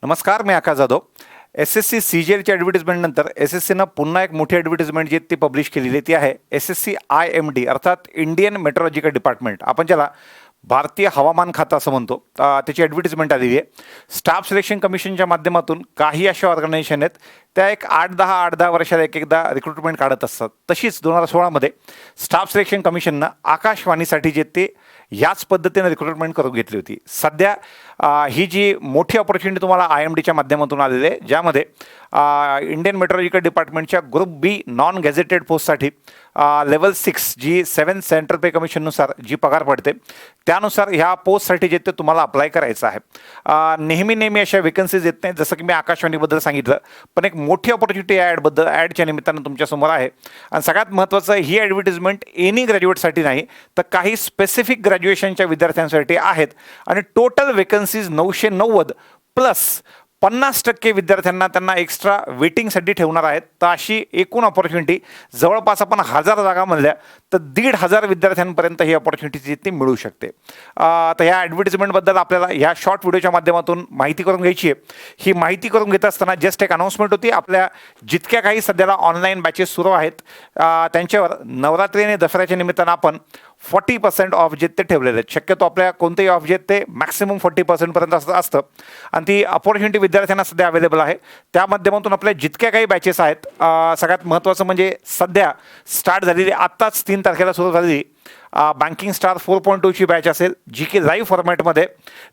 नमस्कार, मी आकाश जाधव. एस-एस-सी सी-जी-एलच्या ॲडव्हर्टिजमेंटनंतर एस-एस-सीनं पुन्हा एक मोठी ॲडव्हर्टिजमेंट जी ती पब्लिश केलेली आहे ती आहे एस-एस-सी IMD अर्थात इंडियन मेट्रोलॉजिकल डिपार्टमेंट. आपण ज्याला भारतीय हवामान खातं असं म्हणतो, त्याची ॲडव्हर्टिजमेंट आलेली आहे. स्टाफ सिलेक्शन कमिशनच्या माध्यमातून काही अशा ऑर्गनायझेशन आहेत त्या एक 8-10 वर्षाला एकदा रिक्रुटमेंट काढत असतात. तशीच 2016मध्ये स्टाफ सिलेक्शन कमिशननं आकाशवाणीसाठी जे ते याच पद्धतीने रिक्रुटमेंट करून घेतली होती. सध्या ही जी मोठी ऑपॉर्च्युनिटी तुम्हाला IMDच्या माध्यमातून आलेली आहे, ज्यामध्ये Indian meteorological डिपार्टमेंटच्या group B non gazetted पोस्टसाठी level 6 जी 7 सेंट्रल पे कमिशननुसार जी पगार पडते त्यानुसार ह्या पोस्टसाठी जे ते तुम्हाला अप्लाय करायचं आहे. नेहमी अशा वेकन्सीज येत नाहीत, जसं की मी आकाशवाणीबद्दल सांगितलं, पण एक मोठी ऑपॉर्च्युनिटी ॲडच्या निमित्तानं तुमच्यासमोर आहे. आणि सगळ्यात महत्त्वाचं, ही ॲडव्हर्टिजमेंट एनी ग्रॅज्युएटसाठी नाही, तर काही स्पेसिफिक ग्रॅज्युएशनच्या विद्यार्थ्यांसाठी आहेत. आणि टोटल वेकन्सीज 990 प्लस 50% विद्यार्थ्यांना त्यांना एक्स्ट्रा वेटिंगसाठी ठेवणार आहेत. तर अशी एकूण ऑपॉर्च्युनिटी जवळपास आपण 1000 जागा म्हणल्या तर 1,500 विद्यार्थ्यांपर्यंत ही ऑपॉर्च्युनिटी ती मिळू शकते. तर ह्या ॲडव्हर्टिजमेंटबद्दल आपल्याला ह्या शॉर्ट व्हिडिओच्या माध्यमातून माहिती करून घ्यायची आहे. ही माहिती करून घेत असताना जस्ट एक अनाऊन्समेंट होती. आपल्या जितक्या काही सध्याला ऑनलाईन बॅचेस सुरू आहेत त्यांच्यावर नवरात्री आणि दसऱ्याच्या निमित्तानं आपण 40% ऑफ जे ते ठेवलेले आहेत. शक्यतो आपल्या कोणतेही ऑफ जे ते मॅक्सिमम 40% असतं आणि ती अपॉर्च्युनिटी विद्यार्थ्यांना सध्या अवेलेबल आहे. त्या माध्यमातून आपल्या जितक्या काही बॅचेस आहेत, सगळ्यात महत्त्वाचं म्हणजे सध्या स्टार्ट झालेली आत्ताच 3 तारखेला सुरू झालेली बँकिंग स्टार 4.2ची बॅच असेल, जी की लाईव्ह फॉर्मॅटमध्ये,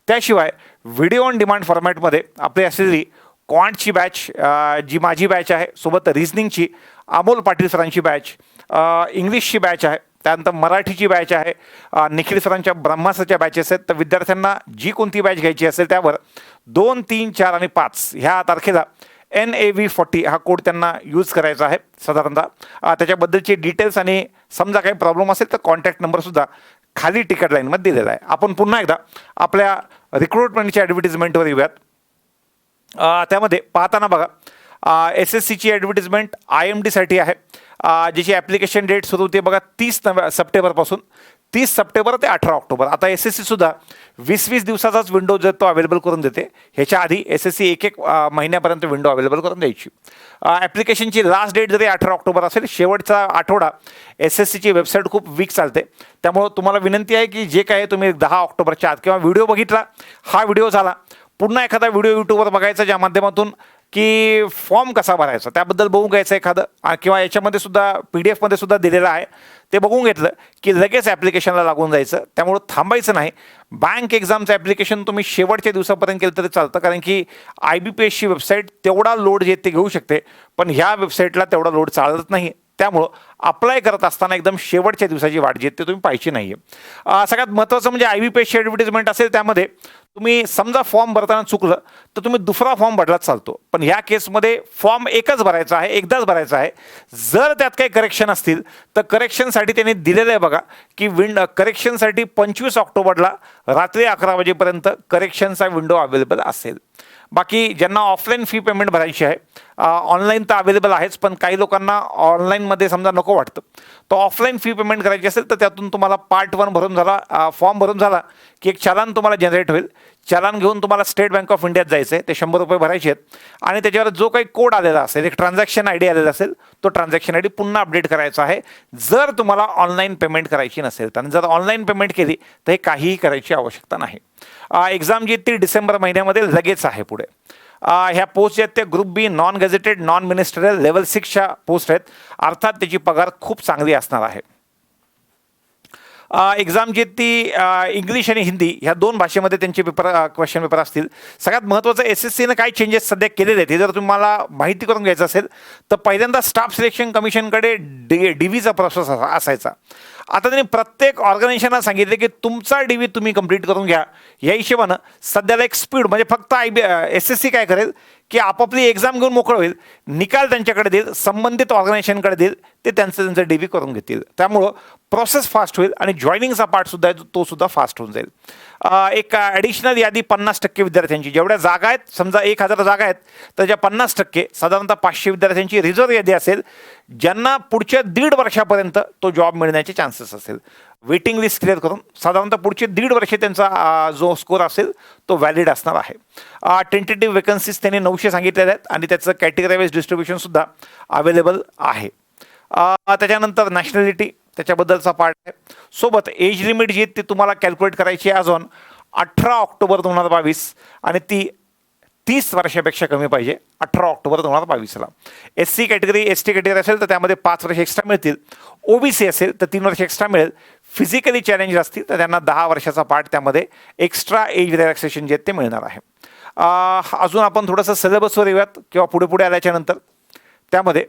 त्याशिवाय व्हिडिओ ऑन डिमांड फॉर्मॅटमध्ये आपली असलेली क्वांटची बॅच, जी माझी बॅच आहे, सोबत रिझनिंगची अमोल पाटील सरांची बॅच, इंग्लिशची बॅच आहे, त्यानंतर मराठीची बॅच आहे, निखिल सरांच्या ब्रह्मास्त्राच्या बॅचेस आहेत. तर विद्यार्थ्यांना जी कोणती बॅच घ्यायची असेल त्यावर 2, 3, 4 आणि 5 ह्या तारखेला NAV40 हा कोड त्यांना यूज करायचा आहे साधारणतः. त्याच्याबद्दलचे डिटेल्स आणि समजा काही प्रॉब्लेम असेल तर कॉन्टॅक्ट नंबरसुद्धा खाली तिकीट लाईनमध्ये दिलेला आहे. आपण पुन्हा एकदा आपल्या रिक्रुटमेंटच्या ॲडव्हर्टिजमेंटवर येऊयात. त्यामध्ये पाहताना बघा, SSCची ॲडव्हर्टिजमेंट IMDसाठी आहे, ज्याची ॲप्लिकेशन डेट सुरू होते बघा 30 सप्टेंबरपासून 30 सप्टेंबर ते 18 ऑक्टोबर. आता SSCसुद्धा 20 दिवसाचाच विंडो जो तो अवेलेबल करून देते. ह्याच्या आधी SSC एक महिन्यापर्यंत विंडो अवेलेबल करून द्यायची. ॲप्लिकेशनची लास्ट डेट जरी 18 ऑक्टोबर असेल, शेवटचा आठवडा SSCची वेबसाईट खूप वीक चालते. त्यामुळं तुम्हाला विनंती आहे की जे काय तुम्ही 10 ऑक्टोबरच्या आत किंवा व्हिडिओ बघितला, हा व्हिडिओ झाला, पुन्हा एखादा व्हिडिओ यूट्यूबवर बघायचा ज्या माध्यमातून की फॉर्म कसा भरायचा त्याबद्दल बघून घ्यायचं एखादं, किंवा याच्यामध्ये सुद्धा PDF सुद्धा दिलेलं आहे, ते बघून घेतलं की लगेच ॲप्लिकेशनला लागून जायचं. त्यामुळं थांबायचं नाही. बँक एक्झामचं ॲप्लिकेशन तुम्ही शेवटच्या दिवसापर्यंत केलं तरी चालतं, कारण की IBPSची वेबसाईट तेवढा लोड जे ते घेऊ शकते, पण ह्या वेबसाईटला तेवढा लोड चालत नाही. त्यामुळं अप्लाय करत असताना एकदम शेवटच्या दिवसाची वाट जे ते तुम्ही पाहिजे नाही आहे. सगळ्यात महत्त्वाचं म्हणजे IBPSची ॲडव्हर्टिजमेंट असेल, त्यामध्ये तुम्ही समजा फॉर्म भरताना चुकलं तर तुम्ही दुसरा फॉर्म भरलाच चालतो, पण ह्या केसमध्ये फॉर्म एकच भरायचा आहे, एकदाच भरायचा आहे. जर त्यात काही करेक्शन असतील तर करेक्शनसाठी त्यांनी दिलेलं आहे बघा की करेक्शनसाठी 25 ऑक्टोबरला रात्री 11 वाजेपर्यंत करेक्शनचा विंडो अवेलेबल असेल. बाकी ज्यांना ऑफलाईन फी पेमेंट भरायची आहे, ऑनलाईन तर अवेलेबल आहेच, पण काही लोकांना ऑनलाईनमध्ये समजा नको वाटतं, तर ऑफलाईन फी पेमेंट करायची असेल तर त्यातून तुम्हाला पार्ट 1 भरून झाला, फॉर्म भरून झाला की एक चलान तुम्हाला जनरेट होईल. चलान घेऊन तुम्हाला स्टेट बँक ऑफ इंडियात जायचं आहे, ते 100 रुपये भरायचे आहेत आणि त्याच्यावर जो काही कोड आलेला असेल, एक ट्रान्झॅक्शन ID आलेला असेल, तो ट्रान्झॅक्शन ID पुन्हा अपडेट करायचा आहे जर तुम्हाला ऑनलाईन पेमेंट करायची नसेल. आणि जर ऑनलाईन पेमेंट केली तर हे काहीही करायची आवश्यकता नाही. एक्झाम जी ती डिसेंबर महिन्यामध्ये लगेच आहे पुढे. ह्या पोस्ट आहेत त्या group B non gazetted non ministerial level 6च्या पोस्ट आहेत, अर्थात त्याची पगार खूप चांगली असणार आहे. एक्झाम जी ती इंग्लिश आणि हिंदी ह्या 2 भाषेमध्ये त्यांचे क्वेश्चन पेपर असतील. सगळ्यात महत्त्वाचं SSCनं काय चेंजेस सध्या केलेले आहेत हे जर तुम्हाला माहिती करून घ्यायचं असेल तर पहिल्यांदा स्टाफ सिलेक्शन कमिशनकडे DVचा प्रोसेस असायचा. आता त्यांनी प्रत्येक ऑर्गनायझेशनला सांगितले की तुमचा DV तुम्ही कंप्लीट करून घ्या. या हिशोबानं सध्याला एक स्पीड म्हणजे फक्त SSC काय करेल की आपापली एक्झाम घेऊन मोकळं होईल, निकाल त्यांच्याकडे देईल, संबंधित ऑर्गनायझेशनकडे देईल, ते त्यांचं DV करून घेतील. त्यामुळं प्रोसेस फास्ट होईल आणि जॉईनिंगचा पार्टसुद्धा आहे तो सुद्धा फास्ट होऊन जाईल. एक ॲडिशनल यादी 50% विद्यार्थ्यांची, जेवढ्या जागा आहेत समजा 1000 जागा आहेत त्याच्या 50% साधारणतः 500 विद्यार्थ्यांची रिझर्व्ह यादी असेल, ज्यांना पुढच्या 1.5 वर्षापर्यंत तो जॉब मिळण्याचे चान्सेस असेल. वेटिंग लिस्ट क्लिअर करून साधारणतः पुढचे 1.5 वर्ष त्यांचा जो स्कोर असेल तो व्हॅलिड असणार आहे. टेंटेटिव्ह वेकन्सीज त्यांनी 900 सांगितलेल्या आहेत आणि त्याचं कॅटेगरी वाईज डिस्ट्रीब्युशनसुद्धा अवेलेबल आहे. त्याच्यानंतर नॅशनॅलिटी त्याच्याबद्दलचा पार्ट आहे. सोबत एज लिमिट जी ती तुम्हाला कॅल्क्युलेट करायची आहे अजून 18 ऑक्टोबर 2022 आणि ती 30 वर्षापेक्षा कमी पाहिजे 18 ऑक्टोबर 2022ला. SC कॅटेगरी ST कॅटेगरी असेल तर त्यामध्ये 5 वर्ष एक्स्ट्रा मिळतील. OBC असेल तर 3 वर्ष एक्स्ट्रा मिळेल. फिजिकली चॅलेंज असतील तर त्यांना 10 वर्षाचा पार्ट त्यामध्ये एक्स्ट्रा एज रिलॅक्सेशन जे ते मिळणार आहे. अजून आपण थोडंसं सिलेबसवर येऊयात किंवा पुढे पुढे आल्याच्या नंतर त्यामध्ये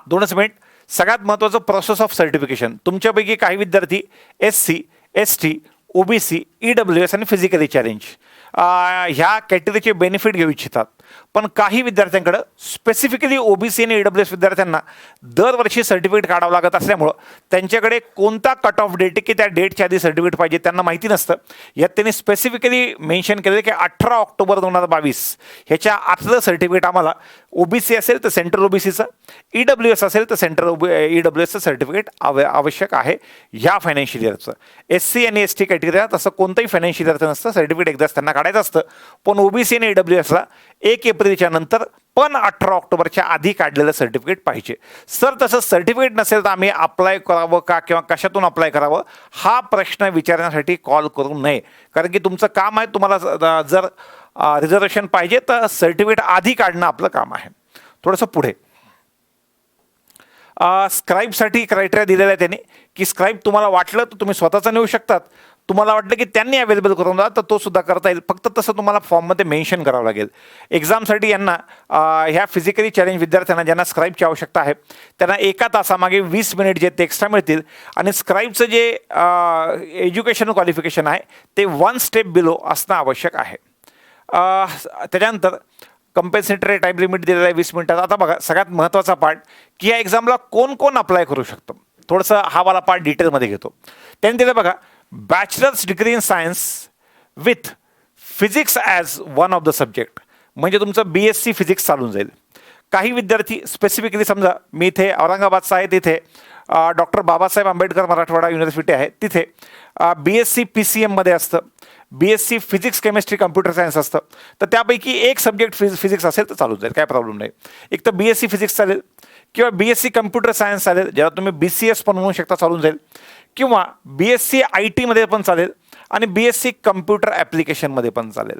2च मिनिट. सगळ्यात महत्त्वाचं प्रोसेस ऑफ सर्टिफिकेशन. तुमच्यापैकी काही विद्यार्थी SC ST OBC EWS आणि फिजिकली चॅलेंज ह्या कॅटेगरीचे बेनिफिट घेऊ इच्छितात, पण काही विद्यार्थ्यांकडं स्पेसिफिकली OBC आणि EWS विद्यार्थ्यांना दरवर्षी सर्टिफिकेट काढावं लागत असल्यामुळं त्यांच्याकडे कोणता कट ऑफ डेट की त्या डेटच्या आधी सर्टिफिकेट पाहिजे त्यांना माहिती नसतं. यात त्यांनी स्पेसिफिकली मेन्शन केलं की 18 ऑक्टोबर 2022 ह्याच्या आतलं सर्टिफिकेट आम्हाला OBC असेल तर सेंट्रल OBCचं, EWS असेल तर सेंट्रल EWSचं सर्टिफिकेट आवश्यक आहे ह्या फायनान्शियल इयरचं. SC आणि ST कॅटेगरीला तसं कोणतंही फायनान्शियल इयरचं नसतं, सर्टिफिकेट एकदाच त्यांना काढायचं असतं. पण OBC आणि EWSला 1 एप्रिलच्या नंतर पण 18 ऑक्टोबरच्या आधी काढलेलं सर्टिफिकेट पाहिजे. सर तसं सर्टिफिकेट नसेल तर आम्ही अप्लाय करावं का किंवा कशातून अप्लाय करावं हा प्रश्न विचारण्यासाठी कॉल करू नये, कारण की तुमचं काम आहे. तुम्हाला जर रिझर्वेशन पाहिजे तर सर्टिफिकेट आधी काढणं आपलं काम आहे. थोडंसं पुढे स्क्राईबसाठी क्रायटेरिया दिलेला आहे त्यांनी की स्क्राईब तुम्हाला वाटलं तर तुम्ही स्वतःचं नेऊ शकतात, तुम्हाला वाटलं की त्यांनी अवेलेबल करून द्या तर तो सुद्धा करता येईल. फक्त तसं तुम्हाला फॉर्ममध्ये मेन्शन करावं लागेल. एक्झामसाठी यांना ह्या फिजिकली चॅलेंज विद्यार्थ्यांना ज्यांना स्क्राईबची आवश्यकता आहे त्यांना 1 तासामागे 20 मिनिट जे ते एक्स्ट्रा मिळतील. आणि स्क्राईबचं जे एज्युकेशनल क्वालिफिकेशन आहे ते 1 स्टेप बिलो असणं आवश्यक आहे. त्याच्यानंतर कंपेन्सेटरी टाईम लिमिट दिलेला आहे 20 मिनिटाचा. आता बघा सगळ्यात महत्त्वाचा पार्ट की या एक्झामला कोण कोण अप्लाय करू शकतं. थोडंसं हा वाला पार्ट डिटेलमध्ये घेतो. त्यांनी दिलं बघा bachelors degree in science with physics as one of the subject, म्हणजे तुमचं BSc फिजिक्स चालून जाईल. काही विद्यार्थी स्पेसिफिकली समजा मी इथे औरंगाबादचा आहे, तिथे डॉक्टर बाबासाहेब आंबेडकर मराठवाडा युनिव्हर्सिटी आहे, तिथे BSc PCMमध्ये असतं, BSc physics chemistry computer science असतं. तर त्यापैकी एक सब्जेक्ट फिजिक्स असेल तर चालून जाईल, काय प्रॉब्लेम नाही. एक तर BSc फिजिक्स चालेल किंवा BSc कम्प्युटर सायन्स चालेल, ज्याला तुम्ही BCS पण म्हणू शकता, चालून जाईल. किंवा BSc IT पण चालेल आणि BSc कम्प्युटर ॲप्लिकेशनमध्ये पण चालेल.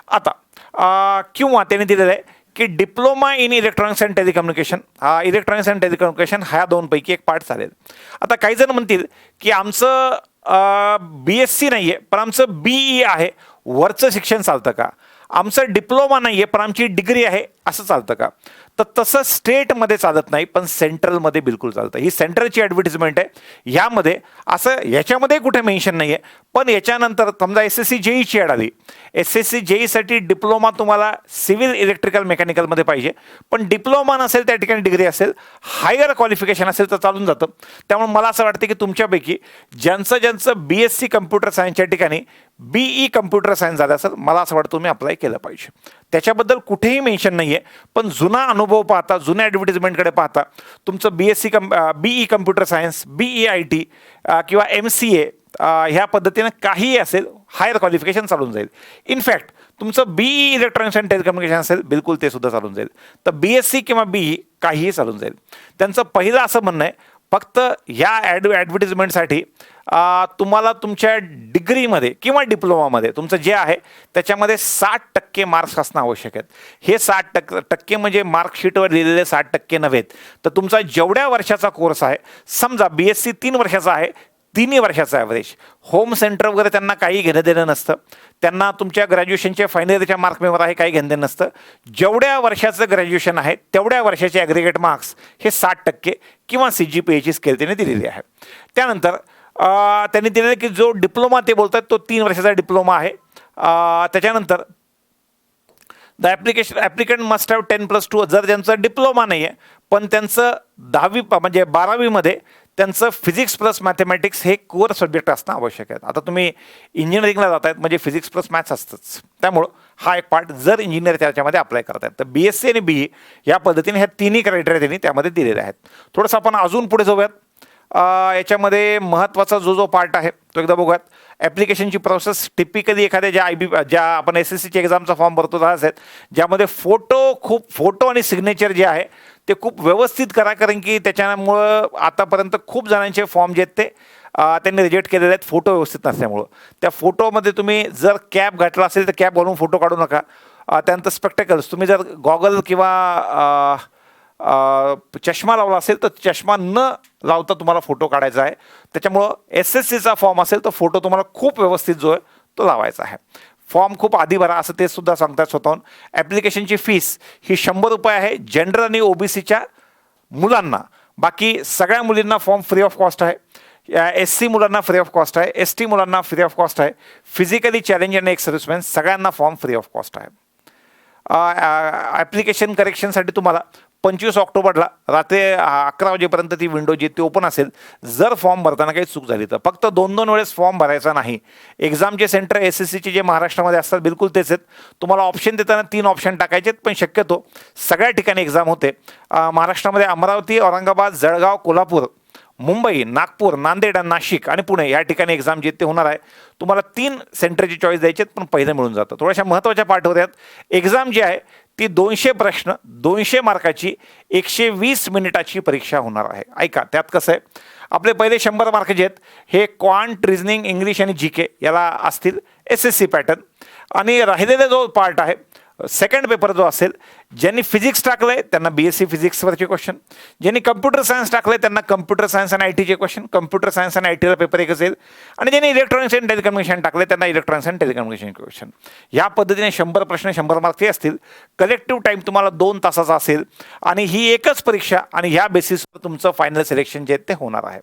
आता किंवा त्यांनी दिलेलं आहे की diploma in electronics and telecommunication, electronics and telecommunication ह्या 2पैकी एक पार्ट चालेल. आता काही जण म्हणतील की आमचं BSc नाही आहे पण आमचं BE आहे, वरचं शिक्षण चालतं का? आमचं डिप्लोमा नाही आहे पण आमची डिग्री आहे, असं चालतं का? तर तसं स्टेटमध्ये चालत नाही पण सेंट्रलमध्ये बिलकुल चालतं. ही सेंट्रलची ॲडव्हर्टिजमेंट आहे. ह्यामध्ये असं याच्यामध्ये कुठे मेन्शन नाही आहे, पण याच्यानंतर समजा SSC JEEची ॲड आली. SSC JEEसाठी डिप्लोमा तुम्हाला सिव्हिल इलेक्ट्रिकल मेकॅनिकलमध्ये पाहिजे, पण डिप्लोमा नसेल त्या ठिकाणी डिग्री असेल, हायर क्वालिफिकेशन असेल तर चालून जातं. त्यामुळे मला असं वाटतं की तुमच्यापैकी ज्यांचं BSc कम्प्युटर सायन्सच्या ठिकाणी BE कम्प्युटर सायन्स झालं असेल, मला असं वाटतं तुम्ही अप्लाय केलं पाहिजे. त्याच्याबद्दल कुठेही मेन्शन नाही आहे, पण जुना अनुभव पाहता, जुन्या ॲडव्हर्टिजमेंटकडे पाहता तुमचं BE computer science, BE IT किंवा MCA ह्या पद्धतीनं काहीही असेल, हायर क्वालिफिकेशन चालून जाईल. इनफॅक्ट तुमचं BE इलेक्ट्रॉनिक्स अँड टेलिकम्युनिकेशन असेल, बिलकुल ते सुद्धा चालून जाईल. तर BSc किंवा BE काहीही चालून जाईल. त्यांचं पहिलं असं म्हणणं आहे फक्त ह्या ॲडव्हर्टिजमेंटसाठी तुम्हाला तुमच्या डिग्रीमध्ये किंवा डिप्लोमामध्ये तुमचं जे आहे त्याच्यामध्ये 60% मार्क्स असणं आवश्यक आहेत. हे 60% म्हणजे मार्कशीटवर लिहिलेले 60% नव्हेत, तर तुमचा जेवढ्या वर्षाचा कोर्स आहे, समजा BSc 3 वर्षाचा आहे, 3 वर्षाचा ॲव्हरेज, होम सेंटर वगैरे त्यांना काही घेणं देणं नसतं. त्यांना तुमच्या ग्रॅज्युएशनच्या फायनल इयरच्या मार्कमेवर आहे काही घेणं देणं नसतं. जेवढ्या वर्षाचं ग्रॅज्युएशन आहे तेवढ्या वर्षाचे ॲग्रिगेट मार्क्स हे 60% किंवा CGPAची स्केल त्यांनी दिलेली आहे. त्यानंतर त्यांनी दिलेलं की जो डिप्लोमा ते बोलतात तो 3 वर्षाचा डिप्लोमा आहे. त्याच्यानंतर द ॲप्लिकंट मस्ट हॅव 10+2. जर त्यांचं डिप्लोमा नाही आहे पण त्यांचं 10वी म्हणजे 12वीमध्ये त्यांचं फिजिक्स प्लस मॅथमॅटिक्स हे कोर सब्जेक्ट असणं आवश्यक आहे. आता तुम्ही इंजिनिअरिंगला जात आहेत म्हणजे फिजिक्स प्लस मॅथ्स असतंच, त्यामुळं हा एक पार्ट जर इंजिनियर त्याच्यामध्ये अप्लाय करत आहेत तर BSc आणि BE या पद्धतीने ह्या तिन्ही क्रायटेरिया त्यांनी त्यामध्ये दिलेले आहेत. थोडंसं आपण अजून पुढे जाऊयात. याच्यामध्ये महत्त्वाचा जो पार्ट आहे तो एकदा बघूयात. ॲप्लिकेशनची प्रोसेस टिपिकली एखाद्या ज्या आपण SSCची एक्झामचा फॉर्म भरतो तसाच आहेत, ज्यामध्ये फोटो आणि सिग्नेचर जे आहे ते खूप व्यवस्थित करा, कारण की त्याच्यामुळं आतापर्यंत खूप जणांचे फॉर्म जे आहेत ते त्यांनी रिजेक्ट केलेले आहेत फोटो व्यवस्थित नसल्यामुळं. त्या फोटोमध्ये तुम्ही जर कॅप घातला असेल तर कॅप घालून फोटो काढू नका. त्यानंतर स्पेक्टेकल्स, तुम्ही जर गॉगल किंवा चष्मा लावला असेल तर चष्मा न लावता तुम्हाला फोटो काढायचा आहे. त्याच्यामुळं SSCचा फॉर्म असेल तर फोटो तुम्हाला खूप व्यवस्थित जो आहे तो लावायचा आहे. फॉर्म खूप आधी भरा असं ते सुद्धा सांगतात स्वतःहून. ॲप्लिकेशनची फीस ही 100 रुपये आहे जनरल आणि OBCच्या मुलांना. बाकी सगळ्या मुलींना फॉर्म फ्री ऑफ कॉस्ट आहे. SC मुलांना फ्री ऑफ कॉस्ट आहे, ST मुलांना फ्री ऑफ कॉस्ट आहे, फिजिकली चॅलेंज आणि एक्स सर्व्हिसमॅन सगळ्यांना फॉर्म फ्री ऑफ कॉस्ट आहे. ॲप्लिकेशन करेक्शनसाठी तुम्हाला 25 ऑक्टोबरला रात्री 11 वाजेपर्यंत ती विंडो जी ती ओपन असेल. जर फॉर्म भरताना काही चूक झाली तर फक्त 2-2 वेळेस फॉर्म भरायचा नाही. एक्झामचे सेंटर SSCचे जे महाराष्ट्रामध्ये असतात बिलकुल तेच आहेत. तुम्हाला ऑप्शन देताना 3 ऑप्शन टाकायचे आहेत, पण शक्यतो सगळ्या ठिकाणी एक्झाम होते. महाराष्ट्रामध्ये अमरावती, औरंगाबाद, जळगाव, कोल्हापूर, मुंबई, नागपूर, नांदेड, नाशिक आणि पुणे या ठिकाणी एक्झाम जे ते होणार आहे. तुम्हाला 3 सेंटरची चॉईस द्यायची आहेत, पण पहिलं मिळून जातं. थोड्याशा महत्त्वाच्या पार्टवर आहेत. एक्झाम जी आहे ती 200 प्रश्न, 200 मार्काची, 120 मिनिटाची परीक्षा होणार आहे. ऐका, त्यात कसं आहे, आपले पहिले 100 मार्क जे आहेत हे क्वांट, रिझनिंग, इंग्लिश आणि GK याला असतील SSC पॅटर्न. आणि राहिलेला जो पार्ट आहे सेकंड पेपर जो असेल, ज्यांनी फिजिक्स टाकलं आहे त्यांना BSc फिजिक्सवरचे क्वेश्चन, ज्यांनी कम्प्युटर सायन्स टाकलं आहे त्यांना कम्प्युटर सायन्स आणि ITचे क्वेश्चन, कम्प्युटर सायन्स आणि ITला पेपर एक असेल, आणि ज्यांनी इलेक्ट्रॉनिक्स अँड टेलिकम्युनिकेशन टाकले त्यांना इलेक्ट्रॉनिक्स अँड टेलिकम्युनिकेशन क्वेश्चन. या पद्धतीने 100 प्रश्न 100 मार्कचे असतील. कलेक्टिव्ह टाईम तुम्हाला 2 तासाचा असेल आणि ही एकच परीक्षा आणि ह्या बेसिसवर तुमचं फायनल सिलेक्शन जे आहे ते होणार आहे.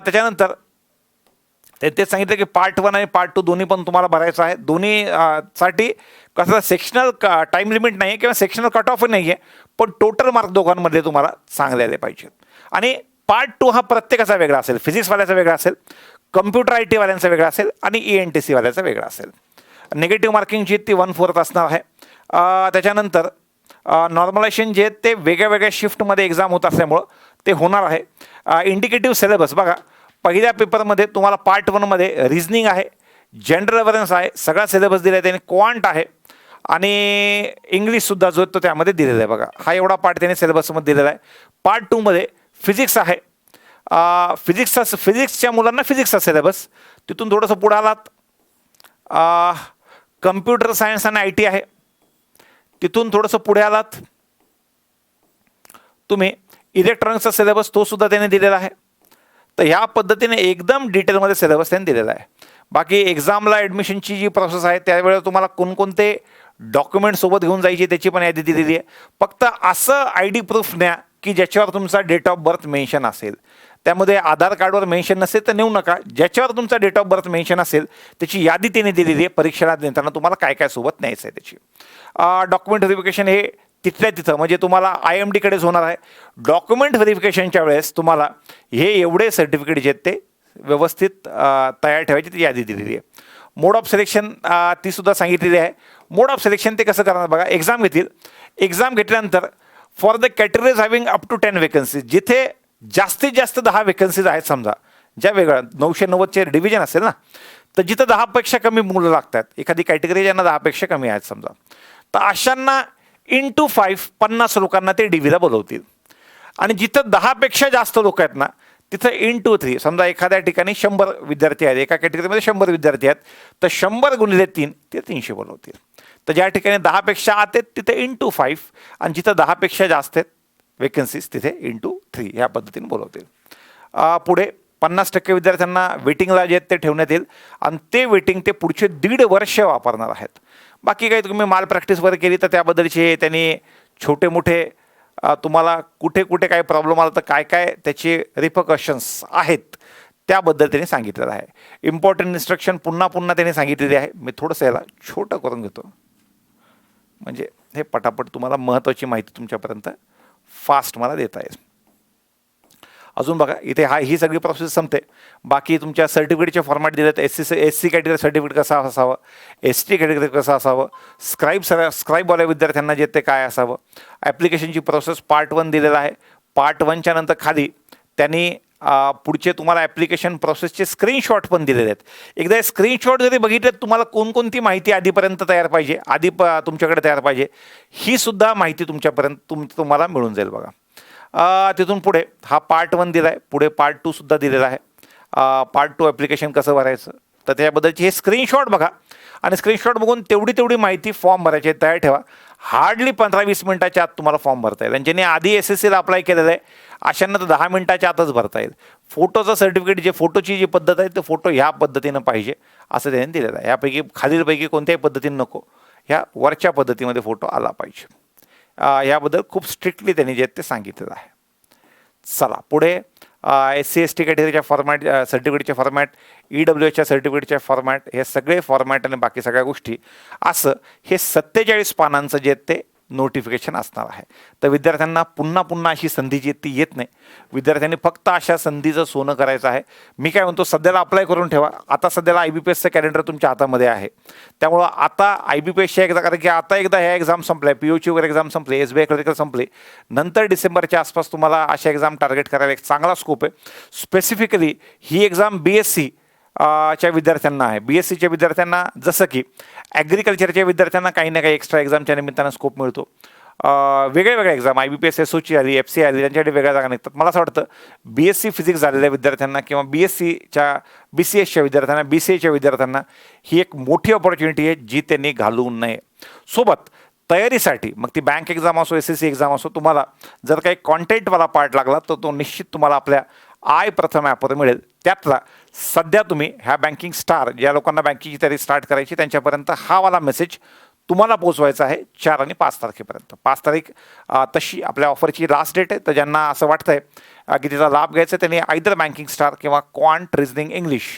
त्याच्यानंतर तेच सांगितलं की पार्ट 1 आणि पार्ट 2 दोन्ही पण तुम्हाला भरायचं आहे. दोन्ही साठी कसं सेक्शनल टाईम लिमिट नाही आहे किंवा सेक्शनल कट ऑफ नाही आहे, पण टोटल मार्क दोघांमध्ये तुम्हाला चांगले आले पाहिजेत. आणि पार्ट 2 हा प्रत्येकाचा वेगळा असेल. फिजिक्सवाल्याचा वेगळा असेल, कम्प्युटर IT वाल्यांचा वेगळा असेल आणि ENTC वाल्याचा वेगळा असेल. निगेटिव्ह मार्किंगची ती 1/4 असणार आहे. त्याच्यानंतर नॉर्मलायझेशन जे आहेत ते वेगळ्या वेगळ्या शिफ्टमध्ये एक्झाम होत असल्यामुळं ते होणार आहे. इंडिकेटिव्ह सिलेबस बघा, पहिल्या पेपरमध्ये तुम्हाला पार्ट 1मध्ये रिझनिंग आहे, जनरल अवेअरनेस आहे, सगळा सिलेबस दिला आहे त्याने, क्वांट आहे आणि इंग्लिशसुद्धा जो तो त्यामध्ये दिलेला आहे. बघा, हा एवढा पार्ट त्याने सिलेबसमध्ये दिलेला आहे. पार्ट 2मध्ये फिजिक्स आहे. फिजिक्सच्या मुलांना फिजिक्सचा सिलेबस. तिथून थोडंसं पुढे आलात कम्प्युटर सायन्स आणि IT आहे. तिथून थोडंसं पुढे आलात तुम्ही इलेक्ट्रॉनिक्सचा सिलेबस, तो सुद्धा त्याने दिलेला आहे. तर ह्या पद्धतीने एकदम डिटेलमध्ये सिलेबस त्यांनी दिलेला आहे. बाकी एक्झामला ॲडमिशनची जी प्रोसेस आहे त्यावेळेला तुम्हाला कोणकोणते डॉक्युमेंट सोबत घेऊन जायची त्याची पण यादी दिलेली आहे. फक्त असं ID प्रूफ न्या की ज्याच्यावर तुमचा डेट ऑफ बर्थ मेन्शन असेल. त्यामध्ये आधार कार्डवर मेन्शन नसेल तर नेऊ नका. ज्याच्यावर तुमचा डेट ऑफ बर्थ मेन्शन असेल त्याची यादी त्याने दिलेली आहे. परीक्षेला देताना तुम्हाला काय काय सोबत न्यायचं आहे त्याची. डॉक्युमेंट व्हेरिफिकेशन हे तिथल्या तिथं म्हणजे तुम्हाला IMDकडेच होणार आहे. डॉक्युमेंट व्हेरिफिकेशनच्या वेळेस तुम्हाला हे एवढे सर्टिफिकेट जे आहेत ते व्यवस्थित तयार ठेवायची ती यादी दिलेली आहे. मोड ऑफ सिलेक्शन ती सुद्धा सांगितलेली आहे. मोड ऑफ सिलेक्शन ते कसं करणार बघा, एक्झाम घेतील. एक्झाम घेतल्यानंतर for the categories having up to 10 vacancies, जिथे जास्तीत जास्त 10 वेकन्सीज आहेत, समजा ज्या वेगळ्या 990चे डिव्हिजन असेल ना, तर जिथं 10पेक्षा कमी मुलं लागतात, एखादी कॅटेगरी ज्यांना 10पेक्षा कमी आहेत समजा, तर अशांना into 5 50 लोकांना ते DVला बोलवतील. आणि जिथं 10पेक्षा जास्त लोक आहेत ना तिथं into 3, समजा एखाद्या ठिकाणी 100 विद्यार्थी आहेत, एका कॅटेगरीमध्ये 100 विद्यार्थी आहेत, तर 100 गुणिले 3 ते 300 बोलवतील. तर ज्या ठिकाणी 10पेक्षा आत आहेत तिथे into 5 आणि जिथं 10पेक्षा जास्त आहेत वेकन्सीज तिथे into 3 ह्या पद्धतीने बोलवतील. पुढे 50% विद्यार्थ्यांना वेटिंगला जे आहेत ते ठेवण्यात येईल आणि ते वेटिंग ते पुढचे 1.5 वर्ष वापरणार आहेत. बाकी काही तुम्ही माल प्रॅक्टिस वगैरे केली तर त्याबद्दलचे त्यांनी छोटे मोठे तुम्हाला कुठे कुठे काय प्रॉब्लेम आला तर काय काय त्याचे रिपकशन्स आहेत त्याबद्दल त्यांनी सांगितलेलं आहे. इम्पॉर्टंट इन्स्ट्रक्शन पुन्हा पुन्हा त्यांनी सांगितलेली आहे. मी थोडंसं याला छोटं करून घेतो म्हणजे हे पटापट तुम्हाला महत्त्वाची माहिती तुमच्यापर्यंत फास्ट मला देता येईल. अजून बघा इथे ही सगळी प्रोसेस संपते. बाकी तुमच्या सर्टिफिकेटचे फॉर्मॅट दिलेत. एस सी कॅटेगरी सर्टिफिकेट कसं असावं, एस टी कॅटेगरी कसं असावं, स्क्राईबवाल्या विद्यार्थ्यांना जे ते काय असावं, ॲप्लिकेशनची प्रोसेस पार्ट 1 दिलेला आहे. पार्ट 1च्या नंतर खाली त्यांनी पुढचे तुम्हाला ॲप्लिकेशन प्रोसेसचे स्क्रीनशॉट पण दिलेले आहेत. एकदा स्क्रीनशॉट जरी बघितले तुम्हाला कोणकोणती माहिती आधीपर्यंत तयार पाहिजे, तुमच्याकडे तयार पाहिजे, ही सुद्धा माहिती तुमच्यापर्यंत तुम्हाला मिळून जाईल बघा. तिथून पुढे हा पार्ट 1 दिला आहे, पुढे पार्ट 2 सुद्धा दिलेला आहे. पार्ट 2 ॲप्लिकेशन कसं भरायचं तर त्याबद्दलचे हे स्क्रीनशॉट बघा आणि स्क्रीनशॉट बघून तेवढी माहिती फॉर्म भरायची तयार ठेवा. हार्डली 15-20 मिनिटाच्या आत तुम्हाला फॉर्म भरता येईल आणि ज्यांनी आधी SSCला अप्लाय केलेलं आहे अशांना तर 10 मिनिटाच्या आतच भरता येईल. फोटोचं सर्टिफिकेट फोटोची जी पद्धत आहे ते फोटो ह्या पद्धतीनं पाहिजे असं त्यांनी दिलेलं आहे. यापैकी खालीलपैकी कोणत्याही पद्धतीने नको, ह्या वरच्या पद्धतीमध्ये फोटो आला पाहिजे. याबद्दल खूप स्ट्रिक्टली त्यांनी जे ते सांगितलेलं आहे. चला पुढे SC ST कॅटेगरीच्या फॉर्मॅट, सर्टिफिकेटचे फॉर्मॅट, EWSच्या सर्टिफिकेटचे फॉर्मॅट, हे सगळे फॉर्मॅट आणि बाकी सगळ्या गोष्टी असं हे 47 पानांचं जे ते नोटिफिकेशन असणार आहे. तर विद्यार्थ्यांना पुन्हा अशी संधी जी ती येत नाही. विद्यार्थ्यांनी फक्त अशा संधीचं सोनं करायचं आहे. मी काय म्हणतो सध्याला अप्लाय करून ठेवा. आता सध्याला IBPSचं कॅलेंडर तुमच्या हातामध्ये आहे. त्यामुळं आता IBPSच्या एकदा, कारण की आता एकदा ह्या एक्झाम संपल्या, POची वगैरे एक्झाम संपली, SBI क्लरिकल संपली, नंतर डिसेंबरच्या आसपास तुम्हाला अशा एक्झाम टार्गेट करायला एक चांगला स्कोप आहे. स्पेसिफिकली ही एक्झाम BSc च्या विद्यार्थ्यांना आहे. BScच्या विद्यार्थ्यांना जसं की ॲग्रिकल्चरच्या विद्यार्थ्यांना काही ना काही एक्स्ट्रा एक्झामच्या निमित्तानं स्कोप मिळतो. वेगळ्या एक्झाम IBPS SOची आली, FC आली, त्यांच्याकडे वेगळ्या जागा निघतात. मला असं वाटतं BSc फिजिक्स झालेल्या विद्यार्थ्यांना किंवा BCSच्या विद्यार्थ्यांना, BCAच्या विद्यार्थ्यांना ही एक मोठी ऑपॉर्च्युनिटी आहे जी त्यांनी घालवू नये. सोबत तयारीसाठी मग ती बँक एक्झाम असो, SSC एक्झाम असो, तुम्हाला जर काही कॉन्टेंटवाला पार्ट लागला तर तो निश्चित तुम्हाला आपल्या प्रथम ॲपवर मिळेल. त्यातला सध्या तुम्ही ह्या बँकिंग स्टार, ज्या लोकांना बँकिंगची तयारी स्टार्ट करायची त्यांच्यापर्यंत हा वाला मेसेज तुम्हाला पोहोचवायचा आहे 4 आणि 5 तारखेपर्यंत. 5 तारीख तशी आपल्या ऑफरची लास्ट डेट आहे. तर ज्यांना असं वाटतंय की त्याचा लाभ घ्यायचा त्यांनी आयदर बँकिंग स्टार किंवा क्वांट रिझनिंग इंग्लिश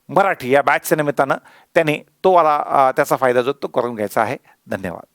मराठी या बॅचच्या निमित्तानं त्यांनी तो वाला त्याचा फायदा जो तो करून घ्यायचा आहे. धन्यवाद.